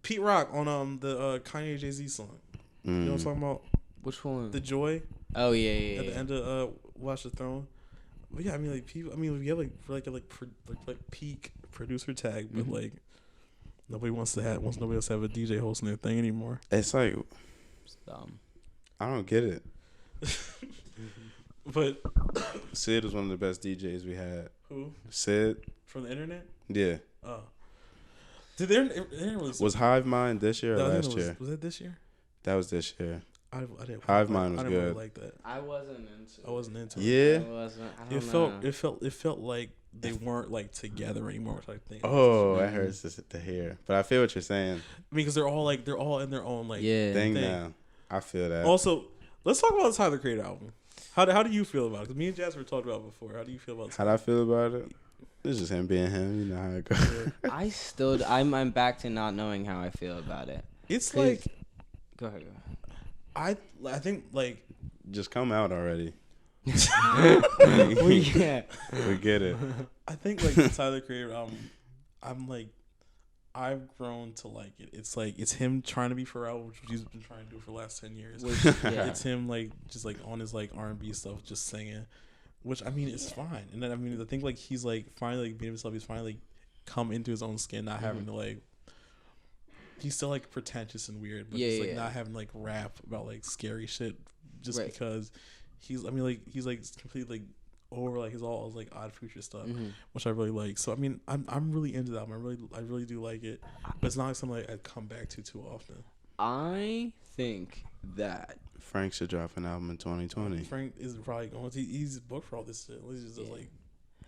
Pete Rock on the Kanye Jay-Z song. You know what I'm talking about? Which one? The Joy. Oh yeah. At the end of Watch the Throne. But yeah, I mean like people. I mean we have like peak producer tag, but like nobody wants nobody else to have a DJ hosting their thing anymore. It's like It's dumb. I don't get it. But Sid was one of the best DJs we had. who? Sid. From the internet? Yeah. Oh. Did they didn't really Was Hive Mind this year or last year? Was that this year? That was this year. I didn't. Hive Mind was I didn't good. really like that. I wasn't into. I wasn't into it. Yeah. I wasn't. I don't know. It felt like they weren't like together anymore type thing. Oh, that hurts to hear. But I feel what you're saying. I mean, because they're all in their own like Thing now. I feel that. Also, let's talk about the Tyler Creator album. How do you feel about it? Because me and Jasper talked about it before. How do you feel about it? How'd I feel about it? It's just him being him. You know how it goes. I'm back to not knowing how I feel about it. It's like, Go ahead. I think like Just come out already. Yeah. We get it. I think like the Tyler Creator album, I've grown to like it. It's like it's him trying to be Pharrell, which he's been trying to do for the last 10 years. It's him like just like on his like R&B stuff, just singing, which I mean is fine. And then I mean I think like he's like finally like being himself. He's finally like come into his own skin, not having to like. He's still like pretentious and weird, but just like not having like rap about like scary shit just because he's completely like over like his all like Odd Future stuff, which I really like. So I mean I'm really into that album. I really do like it, but it's not something like I'd come back to too often. I think that Frank should drop an album in 2020. Frank is probably going to. He's booked for all this shit. He's just like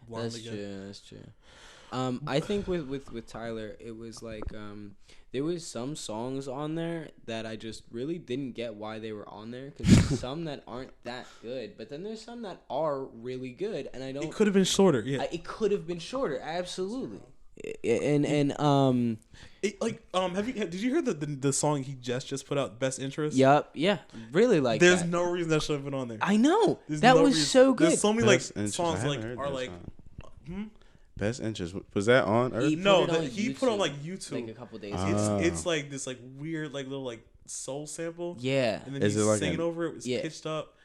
blonde again. That's true. I think with Tyler, it was like there was some songs on there that I just really didn't get why they were on there, because there's some that aren't that good, but then there's some that are really good, and I don't. It could have been shorter. Yeah, it could have been shorter. Absolutely. Did you hear the song he just put out, Best Interest? Yup. Yeah. Really like. There's that. no reason that should have been on there. I know. There's that no was reason. so good. There's so many Best like Interest. songs like are like. Best Interest, was that on Earth? He put on like YouTube like a couple days ago. It's like this like weird like little like soul sample. Yeah. And then he's singing over it. It's pitched up.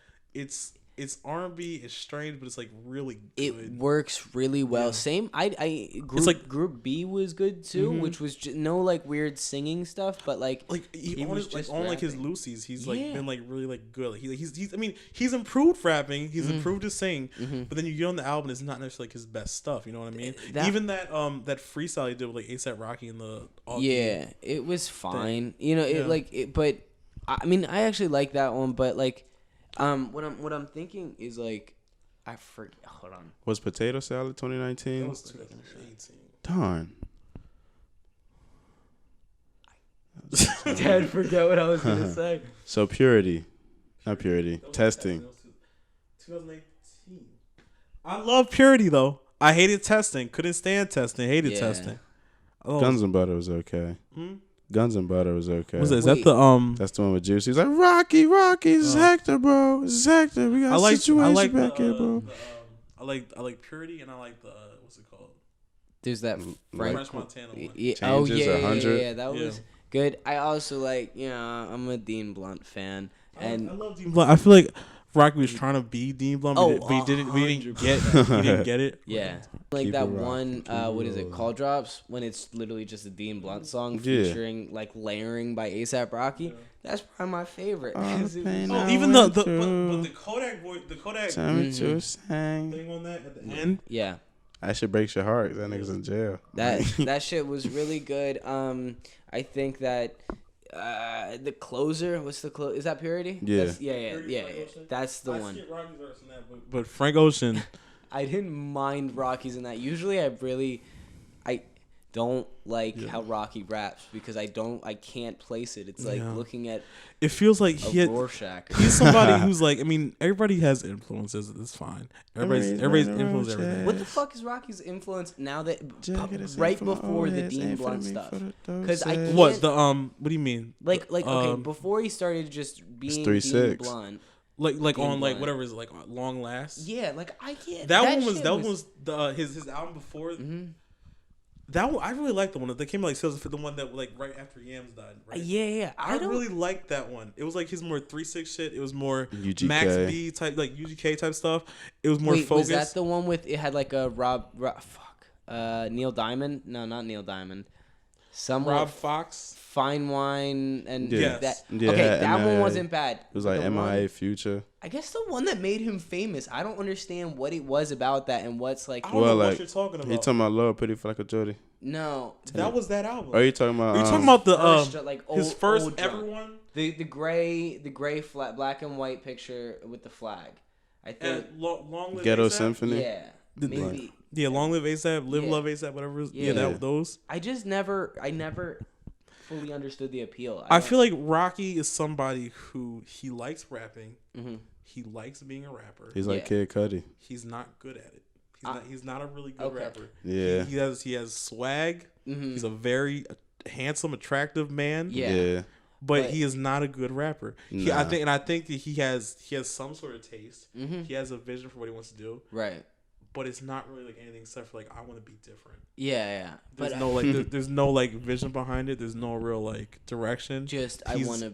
It's R&B. It's strange, but it's like really good. It works really well. Same. Group B was good too, which was no like weird singing stuff, but like he was just on like his Lucy's. He's like been like really like good. Like he's I mean he's improved rapping. He's improved his singing. But then you get on the album, it's not necessarily like his best stuff. You know what I mean? Even that freestyle he did with like A$AP Rocky and the it was fine. Thing. You know but I mean I actually like that one, but like. What I'm thinking is like, I forget. Hold on. Was Potato Salad 2019? That was 2018. Darn. Dad, forget what I was gonna say. So not purity. Testing. 2018. I love Purity though. I hated Testing. Couldn't stand Testing. Hated Testing. Guns and Butter was okay. Guns and Butter was okay. Is that the That's the one with Juice. He's like Rocky, this is Hector, bro. This is Hector. We got a situation back here, bro. I like Purity and I like the what's it called? There's that French Montana one. Yeah. That was good. I also like I'm a Dean Blunt fan, and I love Dean Blunt. I feel like Rocky was trying to be Dean Blunt, but he didn't get it. Yeah. Like that one, what is it, Call Drops, when it's literally just a Dean Blunt song featuring like layering by A$AP Rocky. That's probably my favorite. Even the Kodak voice, the Kodak thing on that at the end. Yeah. That shit breaks your heart. That nigga's in jail. That shit was really good. I think that the closer, what's the close? Is that Purity? Yeah. Yeah. That's the one. Rocky's verse in that, but Frank Ocean. I didn't mind Rocky's in that. Usually, I don't like how Rocky raps because I can't place it. It's like looking at. It feels like Rorschach. He's somebody who's like. I mean, everybody has influences. It's fine. Everybody's influence everything. What the fuck is Rocky's influence now that right before the Dean Blunt stuff? Because I can't, what do you mean? Like okay, before he started just being Dean Blunt. like on like whatever is like Long Last. Yeah, like I can't. That one was the his album before. Mm-hmm. That one I really liked the one that came like the one that like right after Yams died. Right? Yeah. I really liked that one. It was like his more 3-6 shit. It was more UGK. Max B type, like UGK type stuff. It was more focused. Was that the one with it had like a Neil Diamond? No, not Neil Diamond. Rob Fox, Fine Wine, and yes. that. Yeah, okay, that one wasn't bad. It was like MIA Future. I guess the one that made him famous. I don't understand what it was about that and what's like. I don't know what you're talking about. You talking about Love Pretty for Like a Jody? No, that was that album. Are you talking about? Are you talking about the his first old ever one? The gray flat black and white picture with the flag. I think Long Live Ghetto ASAP? Symphony. Yeah, maybe. Yeah, Long Live ASAP, Live Love ASAP, whatever. Those. I never fully understood the appeal. I feel like Rocky is somebody who he likes rapping. Mm-hmm. He likes being a rapper. He's like Kid Cudi. He's not good at it. He's not a really good rapper. Yeah. He has swag. Mm-hmm. He's a very handsome, attractive man. Yeah. But he is not a good rapper. Nah. I think that he has some sort of taste. Mm-hmm. He has a vision for what he wants to do. Right. But it's not really like anything except for like I want to be different. Yeah. There's no like there's no like vision behind it. There's no real like direction. I want to.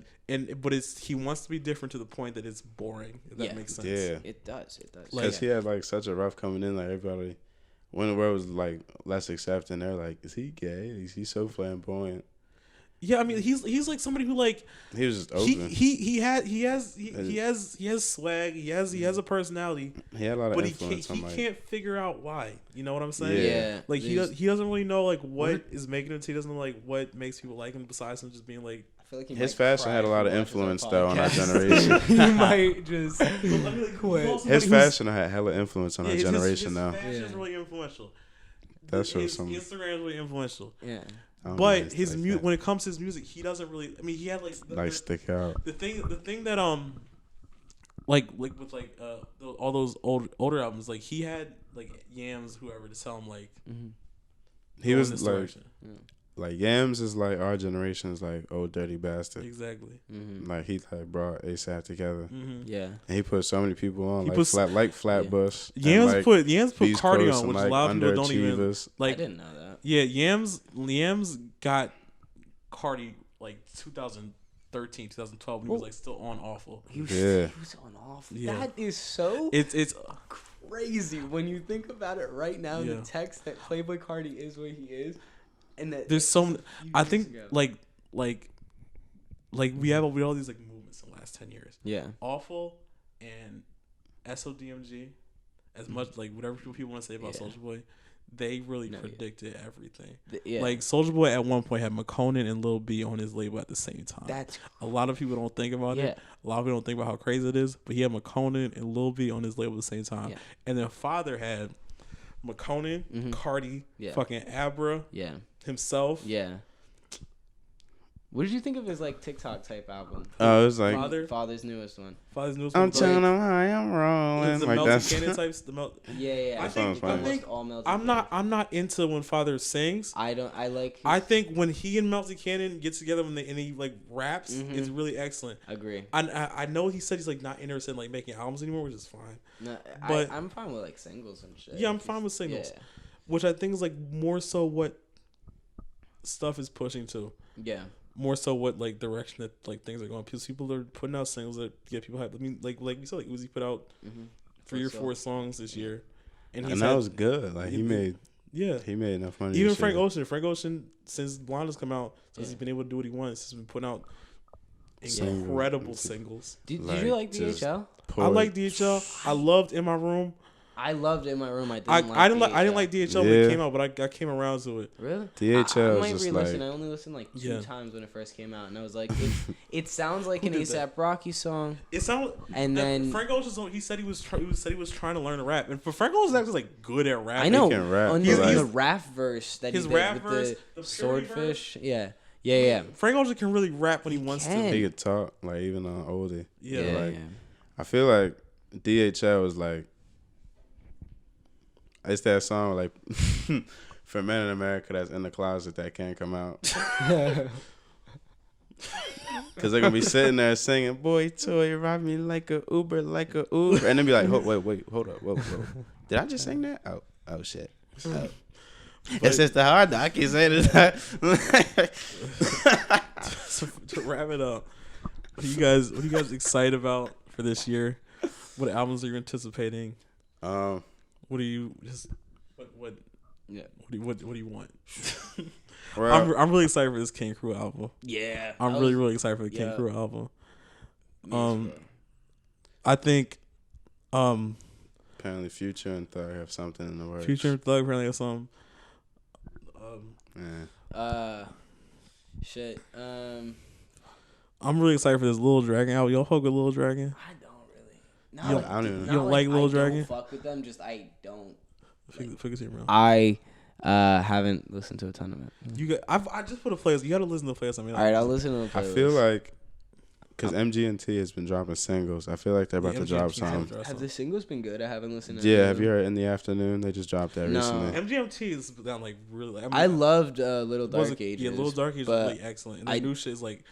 But he wants to be different to the point that it's boring. If that makes sense. Yeah. It does. Because he had like such a rough coming in. Like everybody, when the world was like less accepting, they're like, "Is he gay? Is he so flamboyant?" Yeah, I mean he's like somebody who like he was just open. He has swag. He has a personality. He had a lot of but influence. He can't figure out why. You know what I'm saying? Yeah. Like he doesn't really know like what is making him. He doesn't know like what makes people like him besides him just being like. I feel like his fashion had a lot of influence though on our generation. He might just quit. His fashion had hella influence on our generation now. His fashion is really influential. That's his some Instagram is really influential. Yeah. But his music, when it comes to his music, he doesn't really. I mean, he had like stick out. The thing that like with like all those older albums, like he had like Yams, whoever, to tell him like he was like Yams is like our generation's like Old Dirty Bastard. Exactly. Mm-hmm. Like he like brought ASAP together. Mm-hmm. Yeah. And he put so many people on Flatbush. Yams like put Cardi on, which a lot of people don't even like. I didn't know that. Yeah, Yams got Cardi like 2013, 2012. He was like still on Awful. He was on Awful. Yeah. That is so. It's crazy when you think about it right now. The text that Playboy Cardi is what he is. And that there's so I think like we have all these like movements in the last 10 years. Yeah. Awful and SODMG, as much like whatever people want to say about Soulja Boy, they really predicted everything. Like Soulja Boy at one point had McConan and Lil B on his label at the same time. That's a lot of people don't think about it. A lot of people don't think about how crazy it is. But he had McConan and Lil B on his label at the same time. And then Father had McConan, Cardi, fucking Abra, himself. Yeah. What did you think of his like TikTok type album? Oh, it was like Father's newest one. I'm telling him how I'm rolling. The like Melty Cannon types. Yeah. I think I'm not into when Father sings. I like. I think when he and Melty Cannon get together and he like raps, it's really excellent. Agree. I know he said he's like not interested in like making albums anymore, which is fine. No, but I'm fine with like singles and shit. Yeah, I'm fine with singles, which I think is like more so what stuff is pushing to. Yeah. More so what like direction that like things are going. Because people are putting out singles that get people hyped. I mean, like you said, like Uzi put out 3 or 4 songs this year, and that was good. Like he made enough money. Even Frank Ocean, since Blonda's come out, since he's been able to do what he wants, he's been putting out incredible singles. Did you like DHL? I like DHL. I loved In My Room. I loved In My Room. I didn't like DHL when it came out, but I came around to it. Really? DHL I might just re-listen. like I only listened like 2 times when it first came out, and I was like, it sounds like an ASAP Rocky song. It sounds. And then Frank Ocean's song, he said he was trying to learn to rap, and for Frank Ocean's actually like good at rap. I know. He can rap. On the rap verse that his he did rap with verse, the swordfish. Yeah. Frank Ocean can really rap when he wants to. He could talk like even on oldie. Yeah. I feel like DHL was like. It's that song like for men in America that's in the closet that can't come out. Because they're going to be sitting there singing, boy, toy, ride me like a Uber. And then be like, wait, hold up. Whoa. Did I just sing that? Oh shit. Oh. It's just the hard though. I can't say this. So to wrap it up, what are you guys excited about for this year? What albums are you anticipating? What do you just what do you want? I'm really excited for this King Crew album. Yeah, I'm really excited for the King Crew album. I think apparently Future and Thug have something in the works. Future and Thug apparently have something. Shit. I'm really excited for this Lil Dragon album. Y'all fuck with Lil Dragon? I don't really. You don't like Lil Dragon? I don't fuck with them. Just I don't. I haven't listened to a ton of it. I just put a playlist. You got to listen to the playlist. All right, I'll listen to the playlist. I feel like because MGMT has been dropping singles. I feel like they're about to drop something. Have the singles been good? I haven't listened to Yeah, have you heard In the Afternoon? They just dropped that recently. MGMT is down like really. I loved Little Dark Ages. Yeah, Little Dark Ages is really excellent. And the new shit is like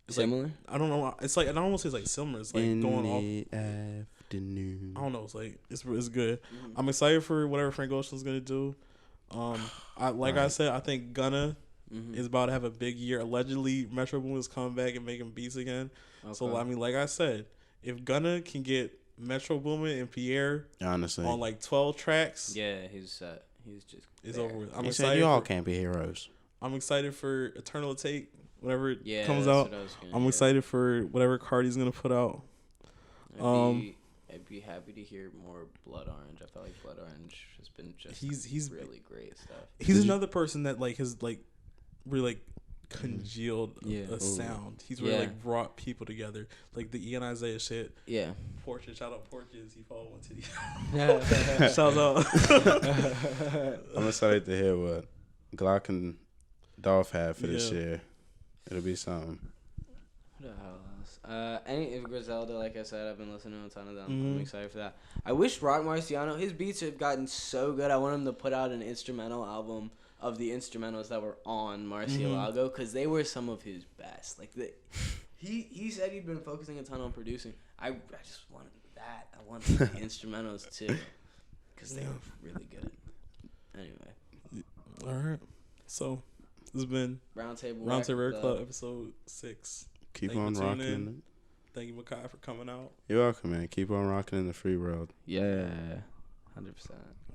similar. Like, I don't know. It's like I don't want to say it's like similar. It's like going off. In the Afternoon. I don't know. It's like it's good. Mm-hmm. I'm excited for whatever Frank Ocean's gonna do. I said, I think Gunna is about to have a big year. Allegedly, Metro Boomin is coming back and making beats again. Okay. So I mean, like I said, if Gunna can get Metro Boomin and Pierre honestly on like 12 tracks, he's just it's over with. I'm he excited. Said you all can't be heroes. I'm excited for Eternal Take whenever it comes out. I'm excited for whatever Cardi's gonna put out. I'd be happy to hear more Blood Orange. I feel like Blood Orange has been just he's really great stuff. He's another person that like has like really like congealed a sound. He's really like brought people together. Like the Ian Isaiah shit. Yeah. Porches, shout out Porches. He followed one to the shout out. I'm excited to hear what Glock and Dolph have for this year. It'll be something. What the hell else? If Griselda, like I said, I've been listening to a ton of them. I'm excited for that. I wish Rock Marciano, his beats have gotten so good. I want him to put out an instrumental album of the instrumentals that were on Marcielago because they were some of his best. Like he said he'd been focusing a ton on producing. I just wanted that. I wanted the instrumentals too because they were really good. Anyway. All right. So this has been Roundtable Club episode 6. Keep on rocking. Thank you, Makai, for coming out. You're welcome, man. Keep on rocking in the free world. Yeah, 100%.